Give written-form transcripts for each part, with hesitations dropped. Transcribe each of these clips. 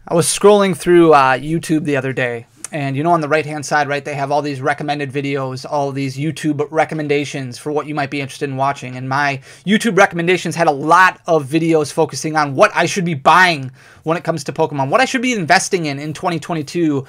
I was scrolling through YouTube the other day, and on the right-hand side, right, they have all these recommended videos, all these YouTube recommendations for what you might be interested in watching. And my YouTube recommendations had a lot of videos focusing on what I should be buying when it comes to Pokemon, what I should be investing in 2022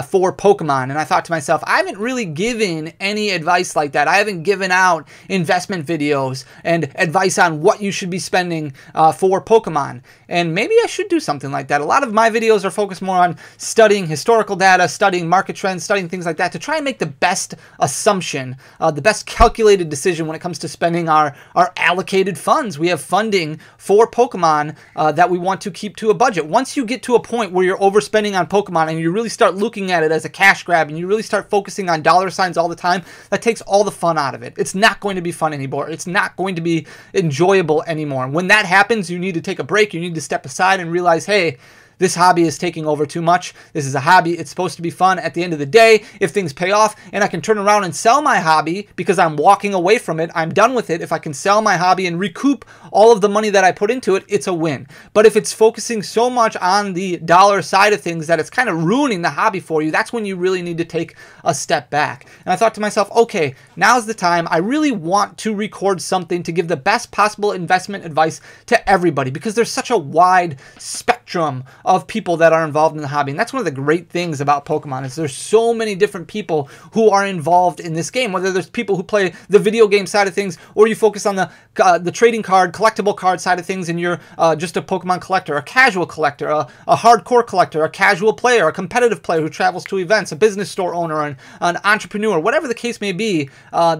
for Pokemon. And I thought to myself, I haven't really given any advice like that. I haven't given out investment videos and advice on what you should be spending for Pokemon. And maybe I should do something like that. A lot of my videos are focused more on studying historical data, studying market trends, studying things like that to try and make the best assumption, the best calculated decision when it comes to spending our allocated funds. We have funding for Pokemon that we want to keep to a budget. Once you get to a point where you're overspending on Pokemon and you really start looking at it as a cash grab and you really start focusing on dollar signs all the time, that takes all the fun out of it. It's not going to be fun anymore. It's not going to be enjoyable anymore. When that happens, you need to take a break. You need to step aside and realize, hey, this hobby is taking over too much. This is a hobby. It's supposed to be fun. At the end of the day, if things pay off and I can turn around and sell my hobby because I'm walking away from it, I'm done with it. If I can sell my hobby and recoup all of the money that I put into it, it's a win. But if it's focusing so much on the dollar side of things that it's kind of ruining the hobby for you, that's when you really need to take a step back. And I thought to myself, okay, now's the time. I really want to record something to give the best possible investment advice to everybody because there's such a wide spectrum of people that are involved in the hobby. And that's one of the great things about Pokemon is there's so many different people who are involved in this game, whether there's people who play the video game side of things or you focus on the trading card, collectible card side of things and you're just a Pokemon collector, a casual collector, a hardcore collector, a casual player, a competitive player who travels to events, a business store owner, an entrepreneur, whatever the case may be,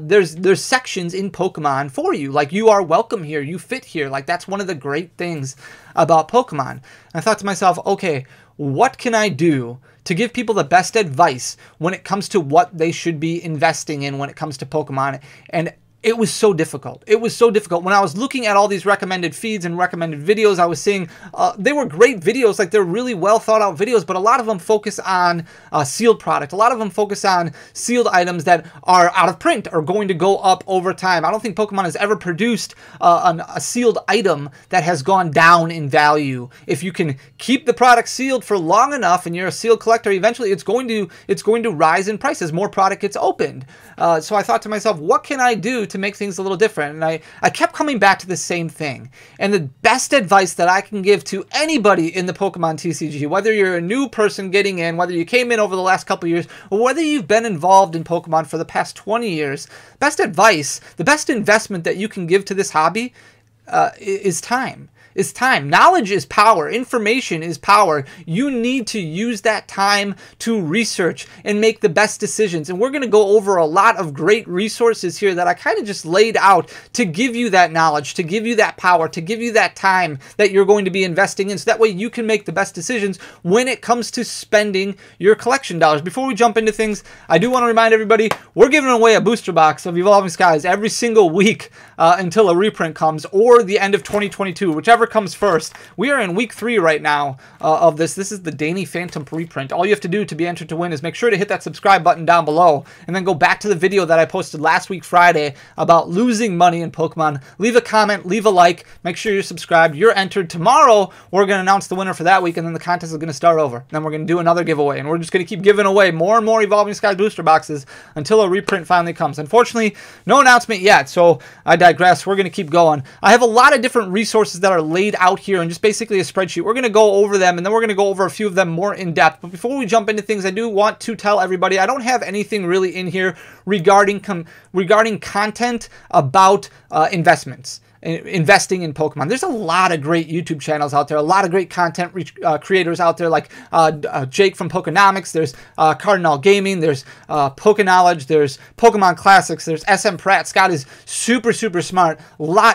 there's sections in Pokemon for you. Like you are welcome here, you fit here. Like that's one of the great things about Pokemon. And I thought to myself, okay, what can I do to give people the best advice when it comes to what they should be investing in when it comes to Pokemon? And it was so difficult. It was so difficult. When I was looking at all these recommended feeds and recommended videos, I was seeing they were great videos, like they're really well thought out videos, but a lot of them focus on sealed product. A lot of them focus on sealed items that are out of print or going to go up over time. I don't think Pokemon has ever produced a sealed item that has gone down in value. If you can keep the product sealed for long enough and you're a sealed collector, eventually it's going to rise in price as more product gets opened. So I thought to myself, what can I do to make things a little different? And I kept coming back to the same thing. And the best advice that I can give to anybody in the Pokemon TCG, whether you're a new person getting in, whether you came in over the last couple years, or whether you've been involved in Pokemon for the past 20 years, best advice, the best investment that you can give to this hobby is time. Is time. Knowledge is power. Information is power. You need to use that time to research and make the best decisions. And we're going to go over a lot of great resources here that I kind of just laid out to give you that knowledge, to give you that power, to give you that time that you're going to be investing in so that way you can make the best decisions when it comes to spending your collection dollars. Before we jump into things, I do want to remind everybody we're giving away a booster box of Evolving Skies every single week until a reprint comes or the end of 2022, whichever comes first. We are in week 3 right now of this. This is the Danny Phantom reprint. All you have to do to be entered to win is make sure to hit that subscribe button down below and then go back to the video that I posted last week Friday about losing money in Pokemon. Leave a comment, leave a like, make sure you're subscribed. You're entered. Tomorrow we're going to announce the winner for that week and then the contest is going to start over. Then we're going to do another giveaway and we're just going to keep giving away more and more Evolving Skies booster boxes until a reprint finally comes. Unfortunately, no announcement yet, so I digress. We're going to keep going. I have a lot of different resources that are laid out here and just basically a spreadsheet. We're going to go over them and then we're going to go over a few of them more in depth. But before we jump into things, I do want to tell everybody I don't have anything really in here regarding content about investments. Investing in Pokemon. There's a lot of great YouTube channels out there, a lot of great content creators out there like Jake from Pokenomics, there's Cardinal Gaming, there's Pokeknowledge, there's Pokemon Classics, there's SM Pratt. Scott is super smart.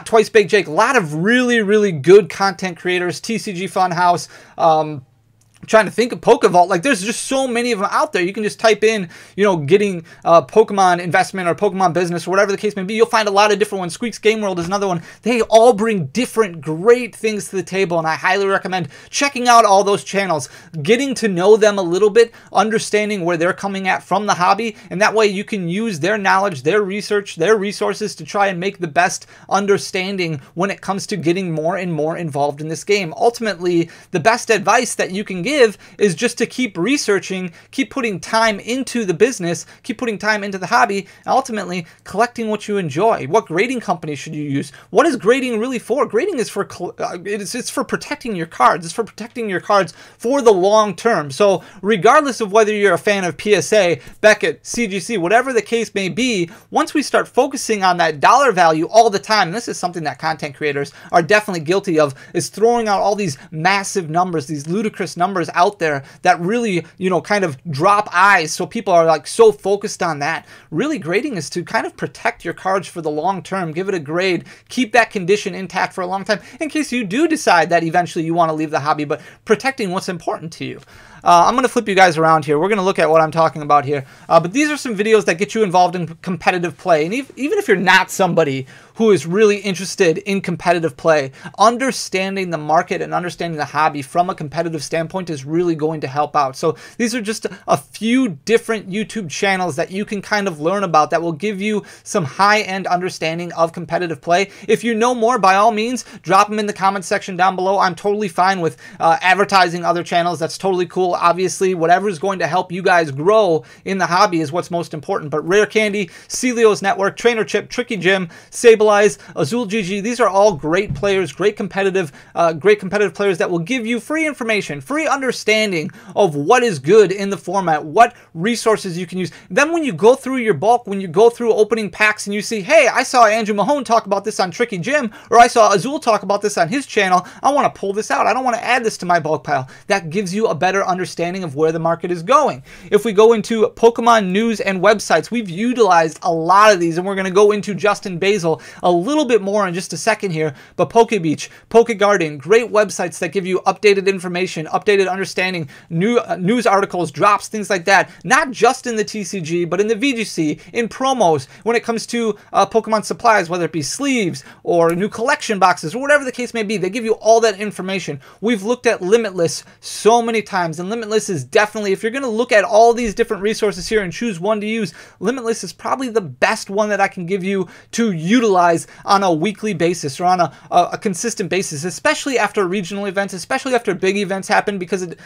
Twice Baked Jake, a lot of really good content creators, TCG Funhouse, trying to think of Pokevault. Like there's just so many of them out there. You can just type in, getting Pokemon investment or Pokemon business or whatever the case may be. You'll find a lot of different ones. Squeaks Game World is another one. They all bring different great things to the table and I highly recommend checking out all those channels, getting to know them a little bit, understanding where they're coming at from the hobby, and that way you can use their knowledge, their research, their resources to try and make the best understanding when it comes to getting more and more involved in this game. Ultimately, the best advice that you can give give is just to keep researching, keep putting time into the business, keep putting time into the hobby, and ultimately collecting what you enjoy. What grading company should you use? What is grading really for? Grading is for it's for protecting your cards. It's for protecting your cards for the long term. So regardless of whether you're a fan of PSA, Beckett, CGC, whatever the case may be, once we start focusing on that dollar value all the time, and this is something that content creators are definitely guilty of, is throwing out all these massive numbers, these ludicrous numbers out there that really, you know, kind of drop eyes. So people are like so focused on that. Really, grading is to kind of protect your cards for the long term. Give it a grade, keep that condition intact for a long time in case you do decide that eventually you want to leave the hobby, but protecting what's important to you. I'm going to flip you guys around here. We're going to look at what I'm talking about here. But these are some videos that get you involved in competitive play. And even if you're not somebody who is really interested in competitive play, understanding the market and understanding the hobby from a competitive standpoint is really going to help out. So these are just a few different YouTube channels that you can kind of learn about that will give you some high-end understanding of competitive play. If you know more, by all means, drop them in the comment section down below. I'm totally fine with advertising other channels. That's totally cool. Obviously, whatever is going to help you guys grow in the hobby is what's most important. But Rare Candy, Celio's Network, Trainer Chip, Tricky Jim, Sableye, Azul GG, these are all great players, great competitive players that will give you free information, free understanding of what is good in the format, what resources you can use. Then when you go through your bulk, when you go through opening packs and you see, hey, I saw Andrew Mahone talk about this on Tricky Jim, or I saw Azul talk about this on his channel, I want to pull this out. I don't want to add this to my bulk pile. That gives you a better understanding of where the market is going. If we go into Pokemon news and websites, we've utilized a lot of these, and we're going to go into Justin Basil a little bit more in just a second here. But PokeBeach, PokeGuardian, great websites that give you updated information, updated understanding, news articles, drops, things like that. Not just in the TCG, but in the VGC, in promos, when it comes to Pokemon supplies, whether it be sleeves or new collection boxes or whatever the case may be. They give you all that information. We've looked at Limitless so many times, and Limitless is definitely, if you're going to look at all these different resources here and choose one to use, Limitless is probably the best one that I can give you to utilize on a weekly basis or on a consistent basis, especially after regional events, especially after big events happen, because it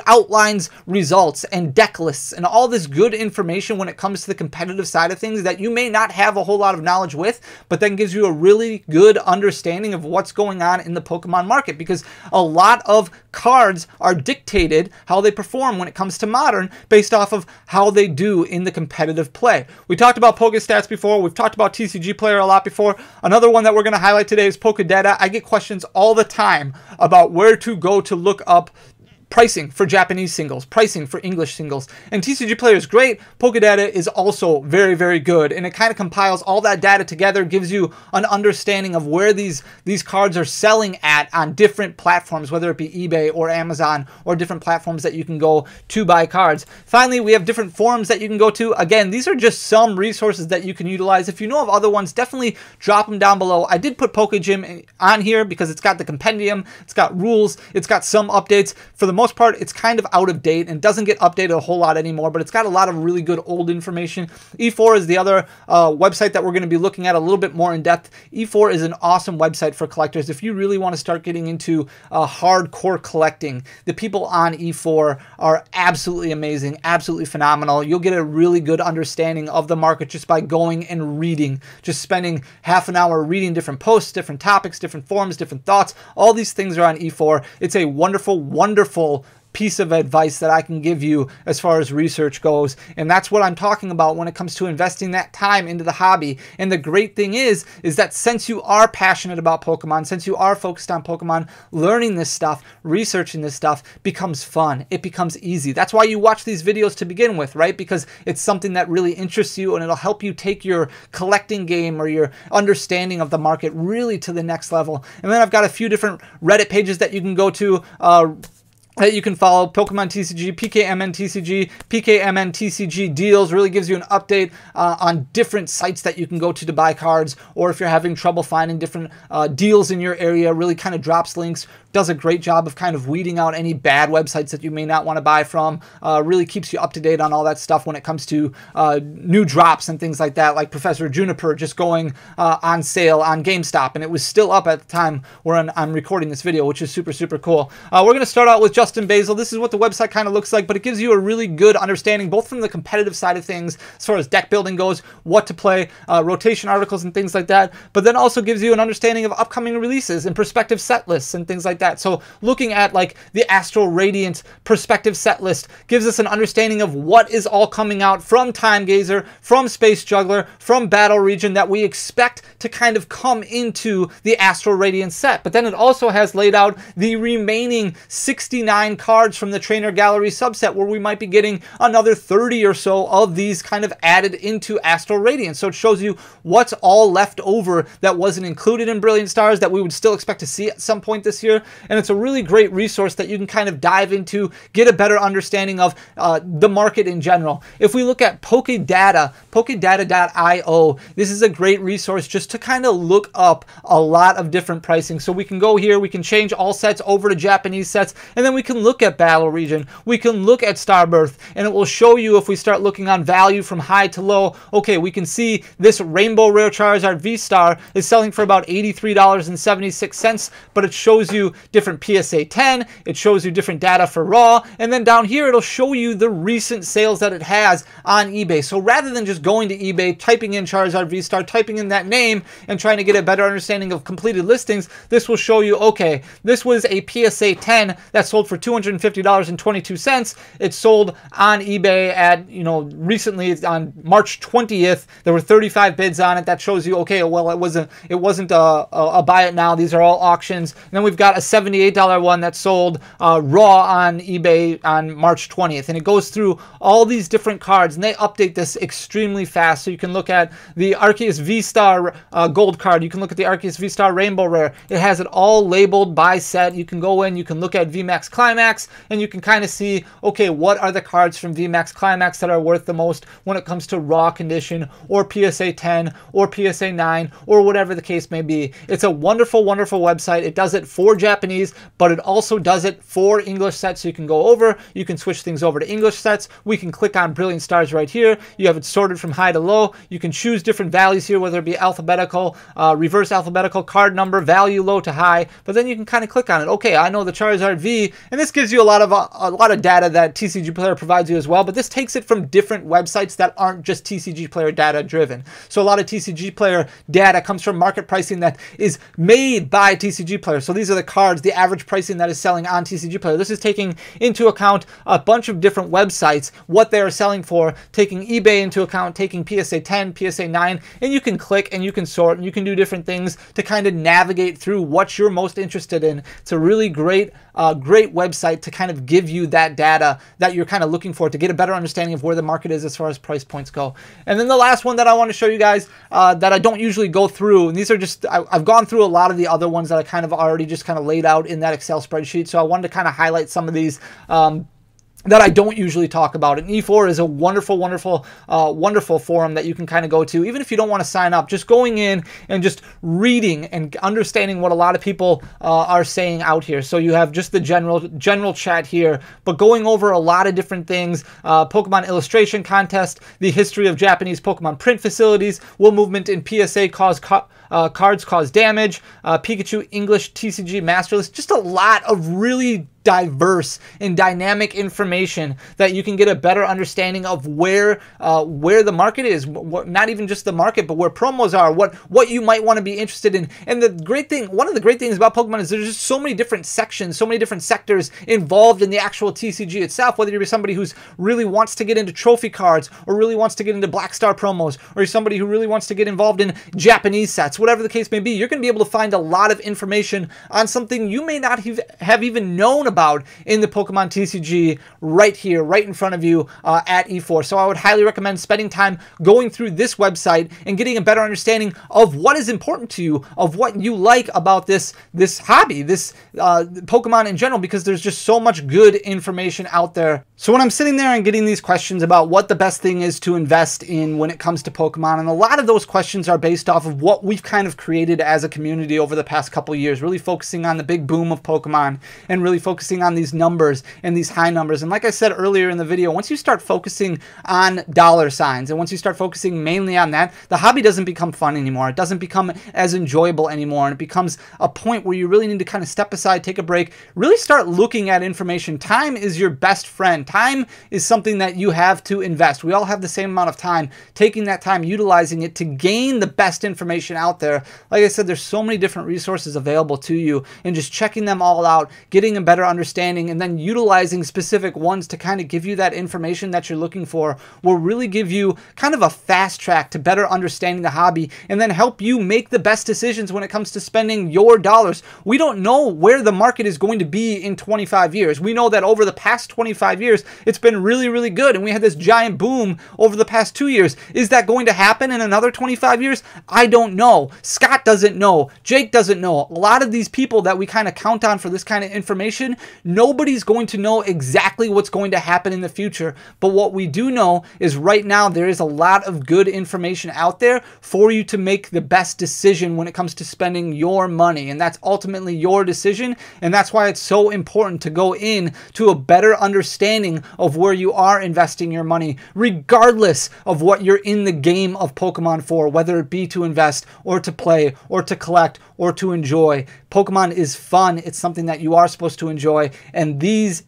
outlines results and deck lists and all this good information when it comes to the competitive side of things that you may not have a whole lot of knowledge with, but then gives you a really good understanding of what's going on in the Pokemon market, because a lot of cards are dictated how they perform when it comes to Modern based off of how they do in the competitive play. We talked about PokeStats before. We've talked about TCG Player a lot before. Another one that we're going to highlight today is PokeData. I get questions all the time about where to go to look up pricing for Japanese singles, pricing for English singles. And TCG Player is great. PokeData is also very, very good. And it kind of compiles all that data together, gives you an understanding of where these cards are selling at on different platforms, whether it be eBay or Amazon or different platforms that you can go to buy cards. Finally, we have different forums that you can go to. Again, these are just some resources that you can utilize. If you know of other ones, definitely drop them down below. I did put PokeGym on here because it's got the compendium, it's got rules, it's got some updates. For the most part, it's kind of out of date and doesn't get updated a whole lot anymore, but it's got a lot of really good old information. E4 is the other website that we're going to be looking at a little bit more in depth. E4 is an awesome website for collectors. If you really want to start getting into hardcore collecting, the people on E4 are absolutely amazing, absolutely phenomenal. You'll get a really good understanding of the market just by going and reading, just spending half an hour reading different posts, different topics, different forums, different thoughts. All these things are on E4. It's a wonderful, wonderful piece of advice that I can give you as far as research goes. And that's what I'm talking about when it comes to investing that time into the hobby. And the great thing is that since you are passionate about Pokemon, since you are focused on Pokemon, learning this stuff, researching this stuff becomes fun. It becomes easy. That's why you watch these videos to begin with, right? Because it's something that really interests you and it'll help you take your collecting game or your understanding of the market really to the next level. And then I've got a few different Reddit pages that you can go to, that you can follow. Pokemon TCG, PKMN TCG, PKMN TCG Deals really gives you an update on different sites that you can go to buy cards, or if you're having trouble finding different deals in your area, really kind of drops links, does a great job of kind of weeding out any bad websites that you may not want to buy from, really keeps you up to date on all that stuff when it comes to new drops and things like that, like Professor Juniper just going on sale on GameStop, and it was still up at the time where I'm recording this video, which is super, super cool. We're going to start out with Justin Justin Basil. This is what the website kind of looks like, but it gives you a really good understanding, both from the competitive side of things, as far as deck building goes, what to play, rotation articles and things like that, but then also gives you an understanding of upcoming releases and prospective set lists and things like that. So looking at like the Astral Radiant prospective set list gives us an understanding of what is all coming out from Time Gazer, from Space Juggler, from Battle Region that we expect to kind of come into the Astral Radiant set. But then it also has laid out the remaining 69 cards from the Trainer Gallery subset, where we might be getting another 30 or so of these kind of added into Astral Radiant. So it shows you what's all left over that wasn't included in Brilliant Stars that we would still expect to see at some point this year. And it's a really great resource that you can kind of dive into, get a better understanding of the market in general. If we look at PokeData, PokeData.io, this is a great resource just to kind of look up a lot of different pricing. So we can go here, we can change all sets over to Japanese sets, and then we can look at Battle Region, we can look at Starbirth, and it will show you, if we start looking on value from high to low, okay, we can see this Rainbow Rare Charizard V-Star is selling for about $83.76, but it shows you different PSA 10, it shows you different data for Raw, and then down here it'll show you the recent sales that it has on eBay. So rather than just going to eBay, typing in Charizard V-Star, typing in that name, and trying to get a better understanding of completed listings, this will show you, okay, this was a PSA 10 that sold for $250.22. It sold on eBay at, you know, recently on March 20th. There were 35 bids on it. That shows you, okay, well, it wasn't a buy it now. These are all auctions. And then we've got a $78 one that sold raw on eBay on March 20th. And it goes through all these different cards, and they update this extremely fast. So you can look at the Arceus V-Star gold card. You can look at the Arceus V-Star Rainbow Rare. It has it all labeled by set. You can go in, you can look at VMAX Climax, and you can kind of see, okay, what are the cards from VMAX Climax that are worth the most when it comes to raw condition, or PSA 10, or PSA 9, or whatever the case may be. It's a wonderful, wonderful website. It does it for Japanese, but it also does it for English sets. So you can go over, you can switch things over to English sets. We can click on Brilliant Stars right here. You have it sorted from high to low. You can choose different values here, whether it be alphabetical, reverse alphabetical, card number, value low to high, but then you can kind of click on it. Okay, I know the Charizard V, and this gives you a lot of data that TCG Player provides you as well, but this takes it from different websites that aren't just TCG Player data driven. So a lot of TCG Player data comes from market pricing that is made by TCG Player. So these are the cards, the average pricing that is selling on TCG Player. This is taking into account a bunch of different websites, what they are selling for, taking eBay into account, taking PSA 10, PSA 9, and you can click and you can sort and you can do different things to kind of navigate through what you're most interested in. It's a really great website to kind of give you that data that you're kind of looking for to get a better understanding of where the market is as far as price points go. And then the last one that I want to show you guys that I don't usually go through, and these are just, I've gone through a lot of the other ones that I kind of already just kind of laid out in that Excel spreadsheet, so I wanted to kind of highlight some of these that I don't usually talk about. And E4 is a wonderful, wonderful, wonderful forum that you can kind of go to, even if you don't want to sign up. Just going in and just reading and understanding what a lot of people are saying out here. So you have just the general chat here, but going over a lot of different things. Pokemon illustration contest, the history of Japanese Pokemon print facilities, will movement in PSA cause cards cause damage, Pikachu English TCG Master List. Just a lot of really diverse and dynamic information that you can get a better understanding of where the market is, not even just the market, but where promos are, what you might want to be interested in. And the great thing, one of the great things about Pokemon is there's just so many different sections, so many different sectors involved in the actual TCG itself, whether you're somebody who's really wants to get into trophy cards, or really wants to get into Black Star promos, or you're somebody who really wants to get involved in Japanese sets, whatever the case may be, you're going to be able to find a lot of information on something you may not have even known about in the Pokemon TCG right here, right in front of you at E4. So I would highly recommend spending time going through this website and getting a better understanding of what is important to you, of what you like about this hobby, this Pokemon in general, because there's just so much good information out there. So when I'm sitting there and getting these questions about what the best thing is to invest in when it comes to Pokemon, and a lot of those questions are based off of what we've kind of created as a community over the past couple years, really focusing on the big boom of Pokemon and really focusing focusing on these numbers and these high numbers. And like I said earlier in the video, once you start focusing on dollar signs and once you start focusing mainly on that, the hobby doesn't become fun anymore. It doesn't become as enjoyable anymore. And it becomes a point where you really need to kind of step aside, take a break, really start looking at information. Time is your best friend. Time is something that you have to invest. We all have the same amount of time. Taking that time, utilizing it to gain the best information out there. Like I said, there's so many different resources available to you, and just checking them all out, getting a better understanding, and then utilizing specific ones to kind of give you that information that you're looking for will really give you kind of a fast track to better understanding the hobby, and then help you make the best decisions when it comes to spending your dollars. We don't know where the market is going to be in 25 years. We know that over the past 25 years, it's been really, really good, and we had this giant boom over the past 2 years. Is that going to happen in another 25 years? I don't know. Scott doesn't know. Jake doesn't know. A lot of these people that we kind of count on for this kind of information, nobody's going to know exactly what's going to happen in the future. But what we do know is right now there is a lot of good information out there for you to make the best decision when it comes to spending your money. And that's ultimately your decision. And that's why it's so important to go in to a better understanding of where you are investing your money, regardless of what you're in the game of Pokemon for, whether it be to invest or to play or to collect or to enjoy. Pokemon is fun. It's something that you are supposed to enjoy. And these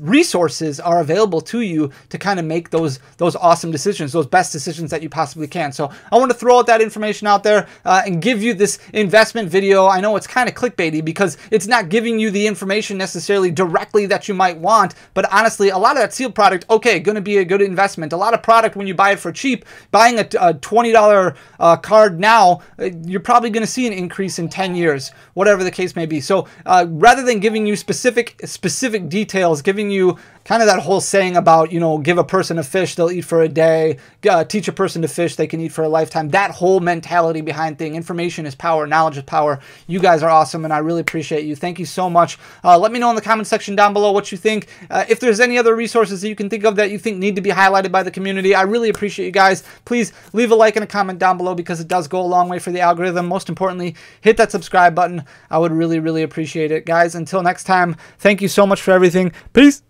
resources are available to you to kind of make those awesome decisions, those best decisions that you possibly can. So I want to throw out that information out there and give you this investment video. I know it's kind of clickbaity because it's not giving you the information necessarily directly that you might want, but honestly, a lot of that sealed product, okay, going to be a good investment. A lot of product, when you buy it for cheap, buying a $20 card now, you're probably going to see an increase in 10 years, whatever the case may be. So rather than giving you specific details, giving you kind of that whole saying about, you know, give a person a fish, they'll eat for a day, teach a person to fish, they can eat for a lifetime. That whole mentality behind thing. Information is power, knowledge is power. You guys are awesome, and I really appreciate you. Thank you so much. Let me know in the comment section down below what you think. If there's any other resources that you can think of that you think need to be highlighted by the community, I really appreciate you guys. Please leave a like and a comment down below because it does go a long way for the algorithm. Most importantly, hit that subscribe button. I would really, really appreciate it. Guys, until next time, thank you so much for everything. Peace.